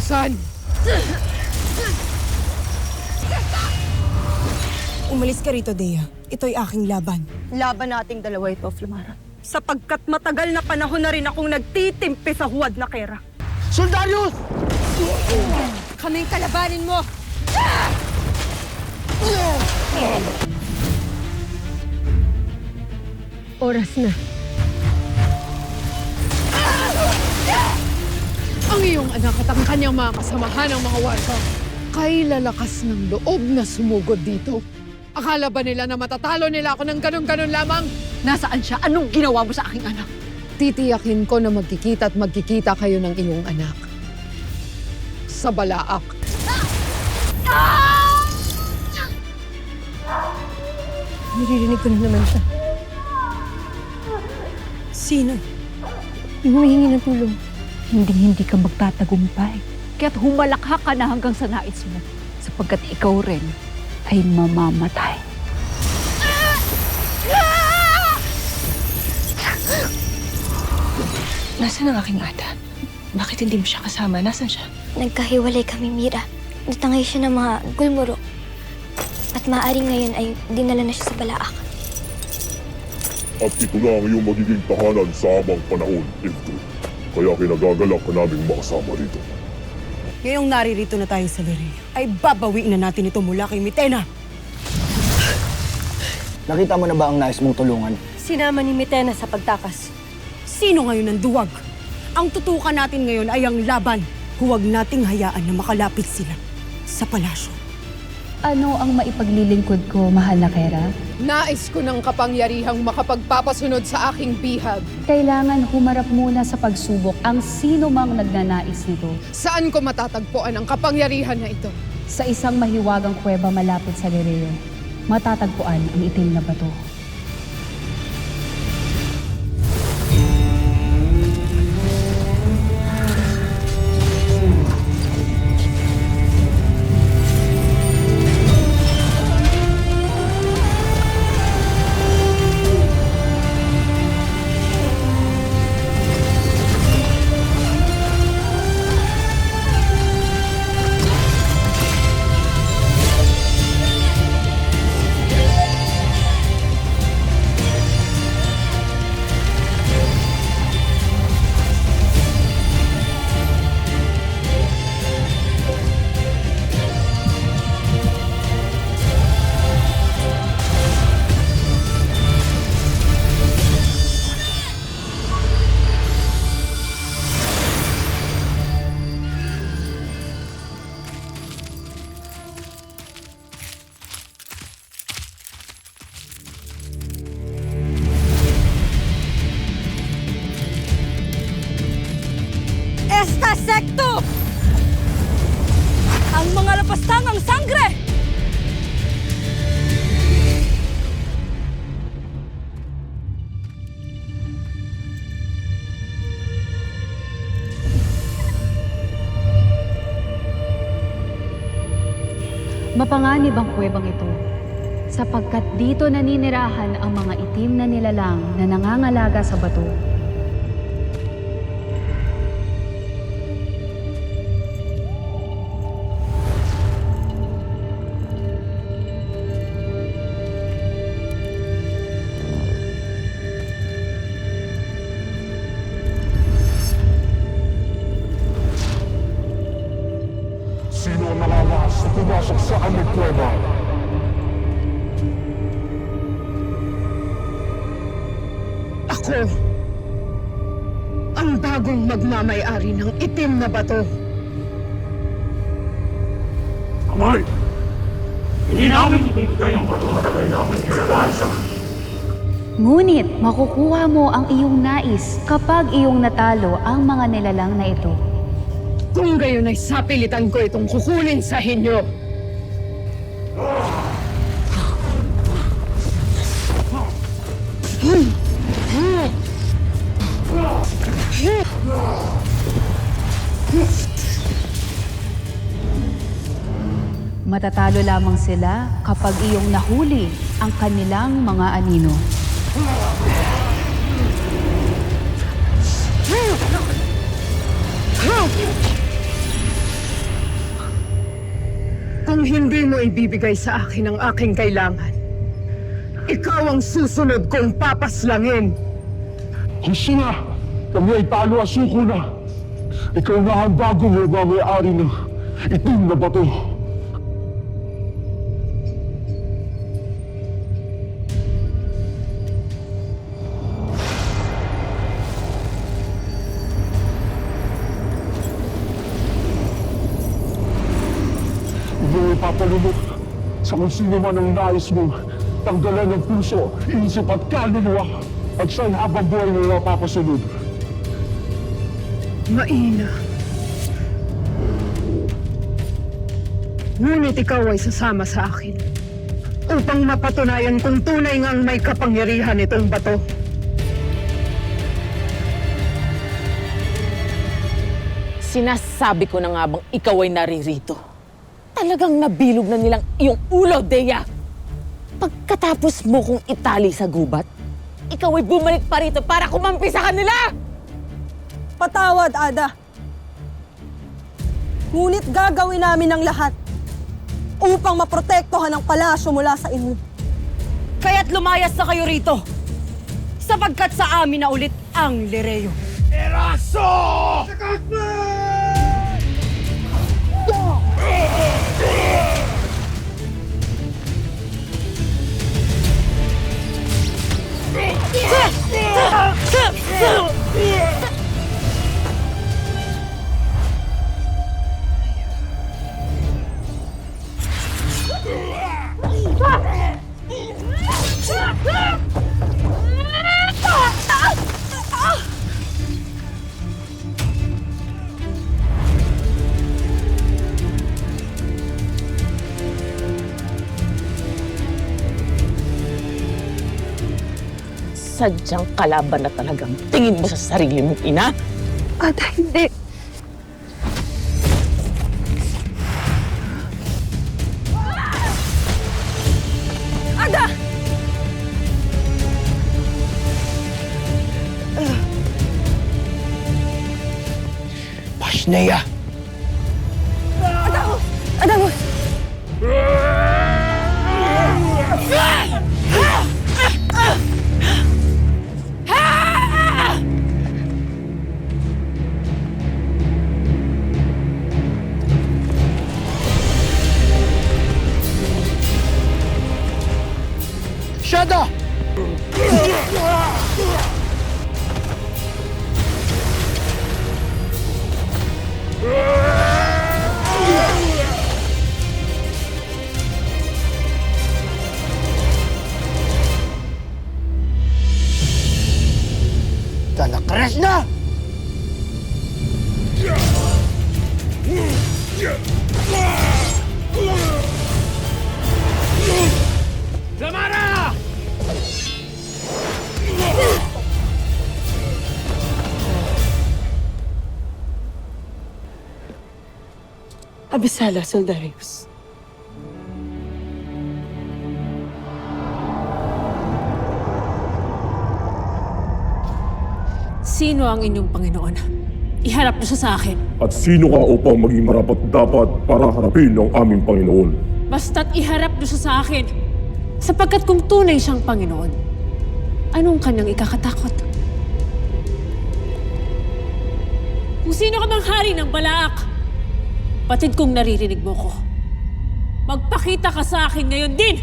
katapusan. Umalis ka rito, Dea. Ito'y aking laban. Laban nating dalawa ito, Flamara. Sapagkat matagal na panahon na rin akong nagtitimpi sa huwad na kera. Soldarius! Kaming kalabanin mo! Oras na. Ang iyong anak at ang kanyang mga kasamahan ng mga warga kay lalakas ng loob na sumugod dito. Akala ba nila na matatalo nila ako ng ganun-ganun lamang? Nasaan siya? Anong ginawa mo sa aking anak? Titiyakin ko na magkikita at magkikita kayo ng iyong anak. Sa Balaak. Naririnig ko na naman siya. Sino? Yung humihingi ng tulong. Hindi ka magtatagumpay. Kaya't humalakha ka na hanggang sa nais mo. Sapagkat ikaw rin ay mamamatay. Nasaan ang aking ata? Bakit hindi mo siya kasama? Nasaan siya? Nagkahiwalay kami, Mira. Natangay siya ng mga gulmuro. At maaaring ngayon ay dinala na siya sa Balaak. At ito na ang iyong magiging tahanan sa habang panahon, Ifrit. Kaya kinagagalak ka naming makasama rito. Ngayong naririto na tayo sa Liri, ay babawiin na natin ito mula kay Mitena. Nakita mo na ba ang nais mong tulungan? Sinama ni Mitena sa pagtakas. Sino ngayon ang duwag? Ang tutukan natin ngayon ay ang laban. Huwag nating hayaan na makalapit sila sa palasyo. Ano ang maipaglilingkod ko, mahal na Kera? Nais ko ng kapangyarihang makapagpapasunod sa aking bihag. Kailangan humarap muna sa pagsubok ang sino mang nagnanais nito. Saan ko matatagpuan ang kapangyarihan na ito? Sa isang mahiwagang kuweba malapit sa Lireo, matatagpuan ang itim na bato. Esta sekto! Ang mga lapastangang sangre! Mapanganib ang kuwebang ito, sapagkat dito naninirahan ang mga itim na nilalang na nangangalaga sa bato. Sino ang nalalas na pumasok sa aming kuweba? Ako, ang bagong magmamay-ari ng itim na bato. Amay! Hindi namin ibibigay ang bato na tagay namin kailangan sa Ngunit makukuha mo ang iyong nais kapag iyong natalo ang mga nilalang na ito. Kung gayon ay sapilitan ko itong kukunin sa inyo. Matatalo lamang sila kapag iyong nahuli ang kanilang mga anino. Kung hindi mo ibibigay sa akin ang aking kailangan, ikaw ang susunod kong papaslangin. Gusto na! Kami ay talo at suko na! Ikaw na ang bagong may-ari ng itim na bato. Ikaw ay papalunok sa kung sino man ang nais mong tanggalan ng puso, isip at kaluluwa at siya'y habang buhay mo napapasunod. Maina. Ngunit ikaw ay sasama sa akin upang mapatunayan kung tunay ngang may kapangyarihan itong bato. Sinasabi ko na nga bang ikaw ay naririto. Talagang nabilog na nilang iyong ulo, Dea. Pagkatapos mo kong itali sa gubat, ikaw ay bumalik pa rito para kumampi sa kanila! Patawad, Ada. Ngunit gagawin namin ang lahat upang maprotektohan ang palasyo mula sa inyo. Kaya't lumayas na kayo rito, sapagkat sa amin na ulit ang Lireo. Sadyang kalaban na talagang tingin mo sa sarili mong ina? Ada, hindi. Ada! Pasneya! Adamos! Shada! Tanakares na! Abisala, Soldarius. Sino ang inyong Panginoon? Iharap niyo siya sa akin. At sino ka upang maging marapat-dapat para harapin ang aming Panginoon? Basta't iharap niyo siya sa akin. Sapagkat kung tunay siyang Panginoon, anong kanyang ikakatakot? Kung sino ka mang hari ng Balaak, batid kong naririnig mo ko. Magpakita ka sa akin ngayon din!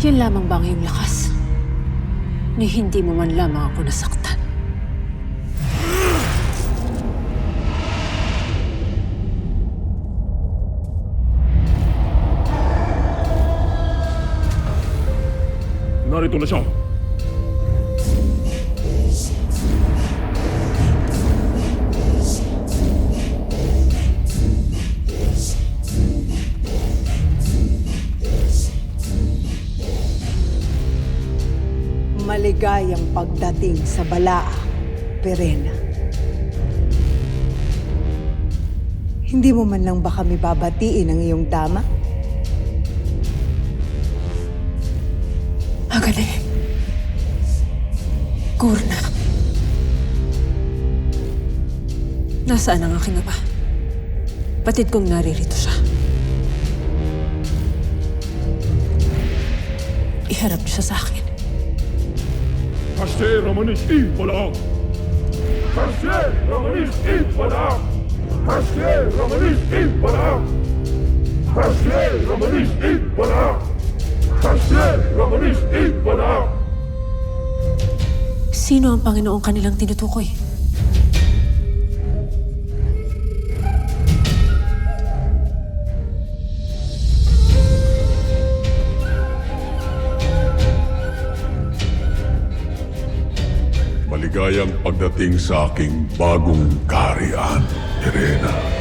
Yan lamang ba ang iyong lakas? Ni hindi mo man lamang ako nasaktan. Narito na siya. Maligayang pagdating sa Balaa, Perena. Hindi mo man lang ba kami babatiin ang iyong dama? Magaling. Kurna. Nasaan ang aking ama? Batid kong naririto siya. Iharap niyo siya sa akin. Hashe Ramanis Ipalang! Hashe Ramanis Ipalang! Hashe Ramanis Ipalang! Hashe Ramanis Ipalang! Hashe Ramanis Ipalang! Sino ang Panginoong kanilang tinutukoy? Maligayang pagdating sa aking bagong kaharian, Irena.